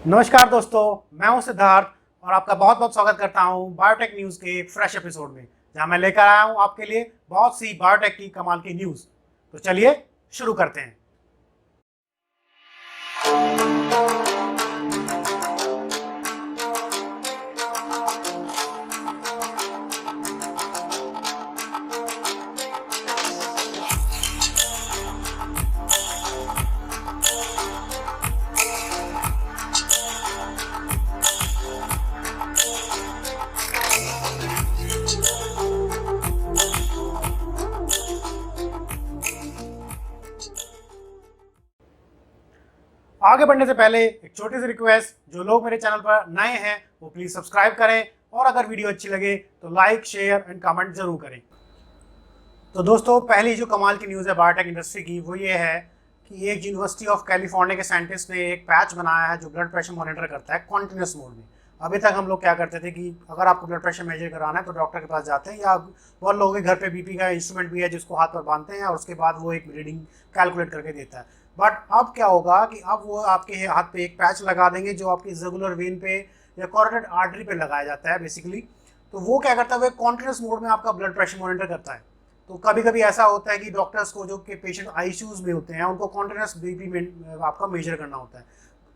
नमस्कार दोस्तों, मैं हूं सिद्धार्थ और आपका बहुत बहुत स्वागत करता हूं बायोटेक न्यूज़ के एक फ्रेश एपिसोड में, जहां मैं लेकर आया हूं आपके लिए बहुत सी बायोटेक की कमाल की न्यूज़। तो चलिए शुरू करते हैं। आगे बढ़ने से पहले एक छोटी सी रिक्वेस्ट, जो लोग मेरे चैनल पर नए हैं वो प्लीज़ सब्सक्राइब करें और अगर वीडियो अच्छी लगे तो लाइक, शेयर एंड कमेंट जरूर करें। तो दोस्तों, पहली जो कमाल की न्यूज़ है बायोटेक इंडस्ट्री की वो ये है कि एक यूनिवर्सिटी ऑफ कैलिफोर्निया के साइंटिस्ट ने एक पैच बनाया है जो ब्लड प्रेशर मॉनिटर करता है कॉन्टिन्यूस मोड में। अभी तक हम लोग क्या करते थे कि अगर आपको ब्लड प्रेशर मेजर कराना है तो डॉक्टर के पास जाते हैं, या बहुत लोगों के घर पे बीपी का इंस्ट्रूमेंट भी है जिसको हाथ पर बांधते हैं और उसके बाद वो एक रीडिंग कैलकुलेट करके देता है। बट अब क्या होगा कि अब वो आपके हाथ पे एक पैच लगा देंगे जो आपकी जुगुलर वेन पे या कॉरोटिड आर्टरी पे लगाया जाता है बेसिकली। तो वो क्या करता है, वो कॉन्टिन्यूस मोड में आपका ब्लड प्रेशर मॉनिटर करता है। तो कभी कभी ऐसा होता है कि डॉक्टर्स को जो कि पेशेंट आईसीयूज में होते हैं उनको कॉन्टिन्यूस बीपी में आपका मेजर करना होता है।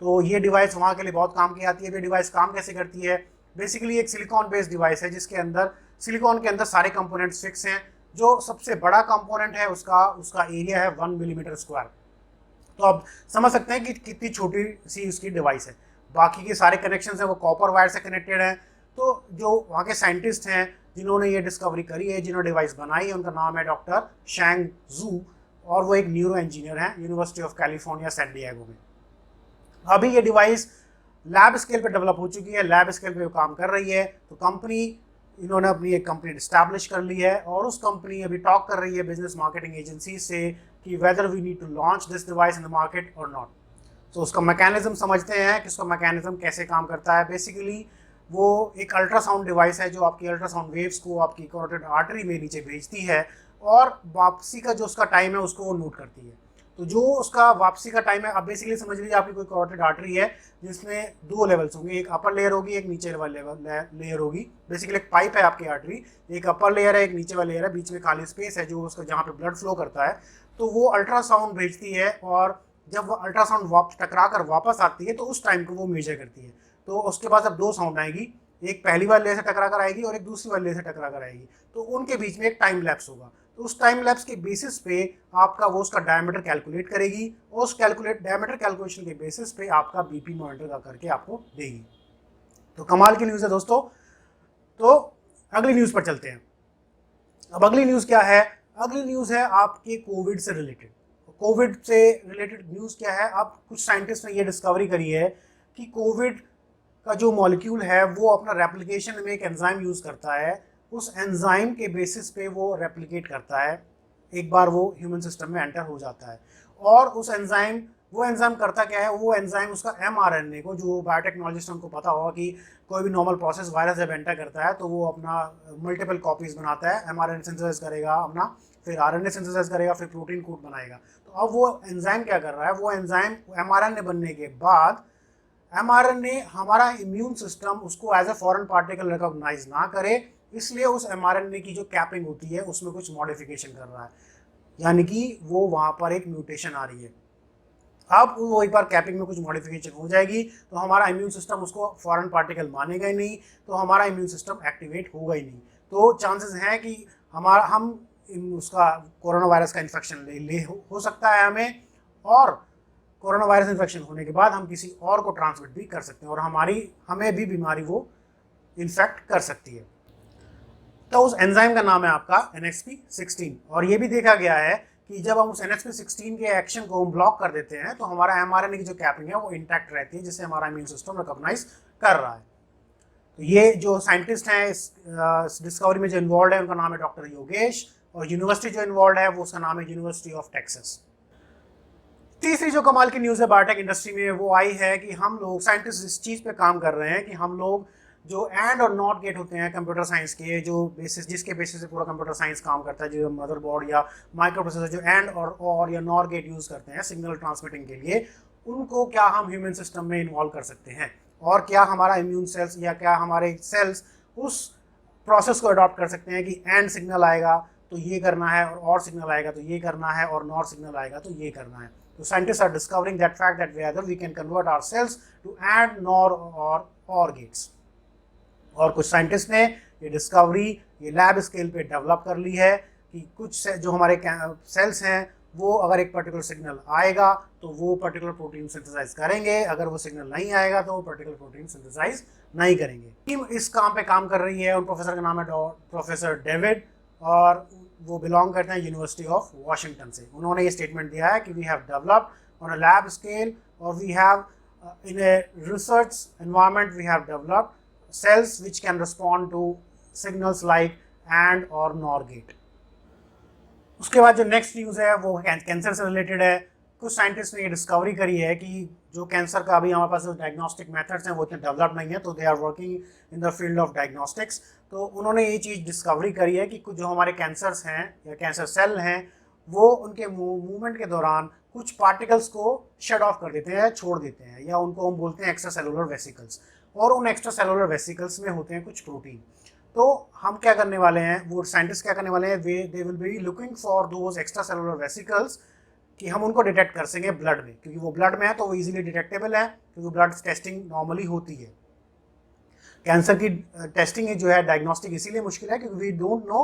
तो ये डिवाइस वहाँ के लिए बहुत काम की आती है। ये डिवाइस काम कैसे करती है, बेसिकली एक सिलिकॉन बेस्ड डिवाइस है जिसके अंदर सिलिकॉन के अंदर सारे कंपोनेंट्स फिक्स हैं। जो सबसे बड़ा कंपोनेंट है उसका एरिया है 1 मिलीमीटर स्क्वायर। तो आप समझ सकते हैं कि कितनी छोटी सी उसकी डिवाइस है। बाकी के सारे कनेक्शन हैं वो कॉपर वायर से कनेक्टेड हैं। तो जो वहाँ के साइंटिस्ट हैं जिन्होंने ये डिस्कवरी करी है, जिन्होंने डिवाइस बनाई है, उनका नाम है डॉक्टर शैंग जू और वो एक न्यूरो इंजीनियर हैं university of California San Diego में। अभी ये डिवाइस लैब स्केल पे डेवलप हो चुकी है, लैब स्केल पे काम कर रही है। तो कंपनी, इन्होंने अपनी एक कंपनी इस्टेब्लिश कर ली है और उस कंपनी अभी टॉक कर रही है बिजनेस मार्केटिंग एजेंसी से कि whether we need to launch this device in the market और नॉट। तो उसका मैकेनिज्म समझते हैं कि उसका मैकेनिज्म कैसे काम करता है। बेसिकली वो एक अल्ट्रासाउंड डिवाइस है जो आपकी अल्ट्रासाउंड वेव्स को आपकी कैरोटिड आर्टरी में नीचे भेजती है और वापसी का जो उसका टाइम है उसको वो नोट करती है। तो जो उसका वापसी का टाइम है, अब बेसिकली समझ लीजिए आपकी कोई कैरोटिड आर्टरी है जिसमें दो लेवल्स होंगे, एक अपर लेयर होगी, एक नीचे वाली लेयर होगी। बेसिकली एक पाइप है आपकी आर्टरी, एक अपर लेयर है, एक नीचे वाली लेयर है, बीच में खाली स्पेस है जो उसका जहाँ पे ब्लड फ्लो करता है। तो वो अल्ट्रासाउंड भेजती है और जब वो अल्ट्रासाउंड टकरा कर वापस आती है तो उस टाइम को वो मेजर करती है। तो उसके बाद अब दो साउंड आएगी, एक पहली वाली लेयर से टकरा कर आएगी और एक दूसरी वाली लेयर से टकरा कर आएगी। तो उनके बीच में एक टाइम लैप्स होगा। तो उस टाइम लैप्स के बेसिस पे आपका वो उसका डायमीटर कैलकुलेट करेगी और उस डायमीटर कैलकुलेशन के बेसिस पे आपका बीपी मॉनिटर का करके आपको देगी। तो कमाल की न्यूज़ है दोस्तों। तो अगली न्यूज़ पर चलते हैं। अब अगली न्यूज़ क्या है? अगली न्यूज़ है आपके कोविड से रिलेटेड। कोविड से रिलेटेड न्यूज़ क्या है? अब कुछ साइंटिस्ट ने ये डिस्कवरी करी है कि कोविड का जो मॉलिक्यूल है वो अपना रेप्लिकेशन में एक एंजाइम यूज़ करता है। उस एंजाइम के बेसिस पे वो रेप्लिकेट करता है, एक बार वो ह्यूमन सिस्टम में एंटर हो जाता है। और वो एंजाइम करता क्या है? वो एंजाइम उसका mRNA को, जो बायोटेक्नोलॉजिस्ट उनको पता होगा कि कोई भी नॉर्मल प्रोसेस वायरस जब एंटर करता है तो वो अपना मल्टीपल कॉपीज बनाता है, mRNA सिंथेसाइज करेगा अपना, फिर RNA सिंथेसाइज करेगा, फिर प्रोटीन कोड बनाएगा। तो अब वो एंजाइम क्या कर रहा है? वो एंजाइम mRNA बनने के बाद mRNA, हमारा इम्यून सिस्टम उसको as a foreign particle recognise ना करे, इसलिए उस mRNA की जो कैपिंग होती है उसमें कुछ मॉडिफिकेशन कर रहा है, यानी कि वो वहाँ पर एक म्यूटेशन आ रही है। अब वो एक बार कैपिंग में कुछ मॉडिफिकेशन हो जाएगी तो हमारा इम्यून सिस्टम उसको फॉरेन पार्टिकल मानेगा ही नहीं, तो हमारा इम्यून सिस्टम एक्टिवेट होगा ही नहीं। तो चांसेस हैं कि हम उसका कोरोना वायरस का इन्फेक्शन हो सकता है हमें, और कोरोना वायरस इन्फेक्शन होने के बाद हम किसी और को ट्रांसमिट भी कर सकते हैं और हमें भी बीमारी वो इन्फेक्ट कर सकती है। तो उस एंजाइम का नाम है आपका NXP16। और ये भी देखा गया है कि जब हम उस NXP16 के एक्शन को हम ब्लॉक कर देते हैं तो हमारा mRNA की जो कैपिंग है वो इंटैक्ट रहती है, जिससे हमारा इम्यून सिस्टम रिकॉग्नाइज कर रहा है। तो ये जो साइंटिस्ट हैं इस डिस्कवरी में जो इन्वॉल्व है उनका नाम है डॉक्टर योगेश, और यूनिवर्सिटी जो इन्वॉल्व है वो उसका नाम है यूनिवर्सिटी ऑफ टेक्सास। तीसरी जो कमाल की न्यूज़ है बायोटेक इंडस्ट्री में वो आई है कि हम लोग साइंटिस्ट इस चीज़ पे काम कर रहे हैं कि हम लोग जो एंड और नॉट गेट होते हैं कंप्यूटर साइंस के, जो जिसके बेसिस से पूरा कंप्यूटर साइंस काम करता है, जो मदरबोर्ड या माइक्रो प्रोसेसर जो एंड और या नॉर गेट यूज़ करते हैं सिग्नल ट्रांसमिटिंग के लिए, उनको क्या हम ह्यूमन सिस्टम में इन्वॉल्व कर सकते हैं, और क्या हमारा इम्यून सेल्स या क्या हमारे सेल्स उस प्रोसेस को अडॉप्ट कर सकते हैं कि एंड सिग्नल आएगा तो ये करना है, और सिग्नल आएगा तो ये करना है, और नॉर सिग्नल आएगा तो ये करना है। तो scientist are discovering that fact that whether we can convert our cells to and, nor और गेट्स। और कुछ साइंटिस्ट ने ये डिस्कवरी ये लैब स्केल पे डेवलप कर ली है कि कुछ जो हमारे सेल्स हैं वो अगर एक पर्टिकुलर सिग्नल आएगा तो वो पर्टिकुलर प्रोटीन सिंथेसाइज करेंगे, अगर वो सिग्नल नहीं आएगा तो वो पर्टिकुलर प्रोटीन सिंथेसाइज नहीं करेंगे। टीम इस काम पे काम कर रही है, उन प्रोफेसर का नाम है प्रोफेसर डेविड, और वो बिलोंग करते हैं यूनिवर्सिटी ऑफ वॉशिंगटन से। उन्होंने ये स्टेटमेंट दिया है कि we have developed on a lab scale और we have in a research environment we have developed cells which can respond to signals like AND or NOR gate। उसके बाद जो नेक्स्ट न्यूज़ है वो कैंसर से रिलेटेड है। कुछ scientist ने ये डिस्कवरी करी है कि जो कैंसर का अभी हमारे पास जो डायग्नोस्टिक मेथड्स हैं वो इतने डेवलप नहीं है, तो they are working in the field of diagnostics. तो उन्होंने ये चीज़ डिस्कवरी करी है कि कुछ जो हमारे कैंसर्स हैं या कैंसर सेल हैं वो उनके मूवमेंट के दौरान कुछ पार्टिकल्स को शट ऑफ कर देते हैं, छोड़ देते हैं, या उनको हम बोलते हैं एक्स्ट्रा सेलुलर वेसिकल्स। और उन एक्स्ट्रा सेलुलर वेसिकल्स में होते हैं कुछ प्रोटीन। तो हम क्या करने वाले हैं, वो साइंटिस्ट क्या करने वाले हैं, they will be looking for those extra cellular vesicles कि हम उनको डिटेक्ट कर सकें ब्लड में, क्योंकि वो ब्लड में है तो वो इजीली डिटेक्टेबल है, क्योंकि ब्लड टेस्टिंग नॉर्मली होती है। कैंसर की टेस्टिंग जो है डायग्नोस्टिक इसीलिए मुश्किल है क्योंकि we don't know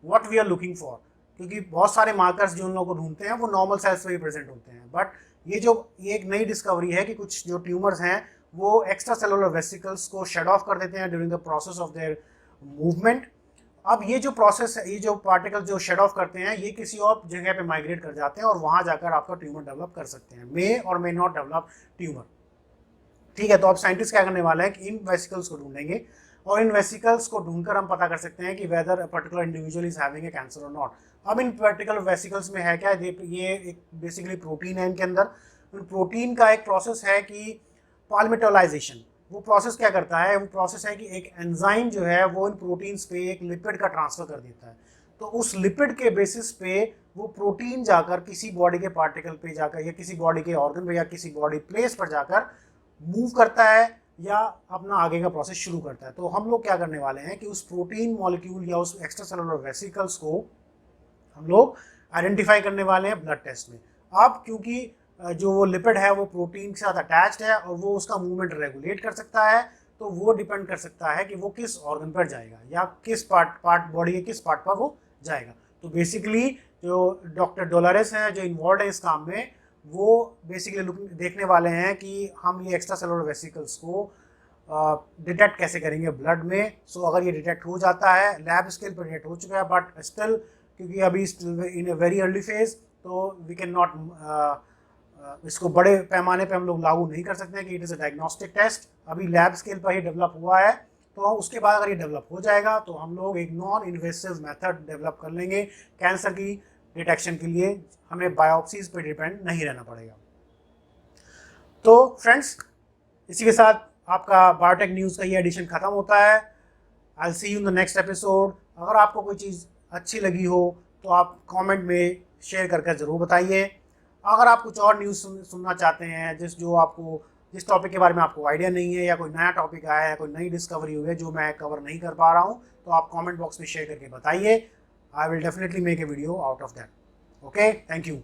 what we are looking for, क्योंकि बहुत सारे मार्कर्स जो उन लोगों को ढूंढते हैं वो नॉर्मल सेल्स में ही प्रेजेंट होते हैं। बट ये एक नई डिस्कवरी है कि कुछ जो ट्यूमर्स हैं वो एक्स्ट्रा सेलुलर वेसिकल्स को शट ऑफ कर देते हैं during the process of their movement. अब ये जो प्रोसेस है, ये जो पार्टिकल जो शट ऑफ करते हैं ये किसी और जगह पे माइग्रेट कर जाते हैं और वहां जाकर आपका ट्यूमर डेवलप कर सकते हैं, मे और मे नॉट डेवलप ट्यूमर। ठीक है, तो अब साइंटिस्ट क्या करने वाले हैं कि इन वेसिकल्स को ढूंढेंगे और इन वेसिकल्स को ढूंढकर हम पता कर सकते हैं कि weather a particular individual is having a cancer और नॉट। अब इन पर्टिकुलर वेसिकल्स में है क्या, ये एक बेसिकली प्रोटीन है इनके अंदर। प्रोटीन का एक प्रोसेस है कि पॉलीमेटालाइजेशन। वो प्रोसेस क्या करता है, वो प्रोसेस है कि एक एंजाइम जो है वो इन प्रोटीन्स पे एक लिपिड का ट्रांसफर कर देता है। तो उस लिपिड के बेसिस पे वो प्रोटीन जाकर किसी बॉडी के पार्टिकल पे जाकर या किसी बॉडी के ऑर्गन पे या किसी बॉडी प्लेस पर जाकर मूव करता है या अपना आगे का प्रोसेस शुरू करता है। तो हम लोग क्या करने वाले हैं कि उस प्रोटीन मॉलिक्यूल या उस एक्स्ट्रा सेलुलर वेसिकल्स को हम लोग आइडेंटिफाई करने वाले हैं ब्लड टेस्ट में। अब क्योंकि जो वो लिपिड है वो प्रोटीन के साथ अटैच्ड है और वो उसका मूवमेंट रेगुलेट कर सकता है, तो वो डिपेंड कर सकता है कि वो किस ऑर्गन पर जाएगा या किस पार्ट बॉडी के किस पार्ट पर वो जाएगा। तो बेसिकली जो डॉक्टर डोलारेस हैं जो इन्वॉल्व है इस काम में, वो बेसिकली देखने वाले हैं कि हम ये एक्स्ट्रा सेलुलर वेसिकल्स को डिटेक्ट कैसे करेंगे ब्लड में। सो अगर ये डिटेक्ट हो जाता है, लैब स्केल पर डिटेक्ट हो चुका है, बट स्टिल क्योंकि अभी इन ए वेरी अर्ली फेज तो वी कैन नॉट इसको बड़े पैमाने पे हम लोग लागू नहीं कर सकते हैं कि it is a diagnostic test. अभी लैब स्केल पर ही डेवलप हुआ है, तो उसके बाद अगर ये डेवलप हो जाएगा तो हम लोग एक नॉन इन्वेसिव मेथड डेवलप कर लेंगे कैंसर की डिटेक्शन के लिए। हमें बायोप्सीज पे डिपेंड नहीं रहना पड़ेगा। तो फ्रेंड्स, इसी के साथ आपका बायोटेक न्यूज़ का ये एडिशन ख़त्म होता है। I will see you in the next episode. अगर आपको कोई चीज़ अच्छी लगी हो तो आप कमेंट में शेयर करके ज़रूर बताइए। अगर आप कुछ और न्यूज़ सुनना चाहते हैं जिस टॉपिक के बारे में आपको आइडिया नहीं है, या कोई नया टॉपिक आया है, कोई नई डिस्कवरी हुई है जो मैं कवर नहीं कर पा रहा हूँ, तो आप कमेंट बॉक्स में शेयर करके बताइए। I will definitely make a video out of that. Okay, thank you.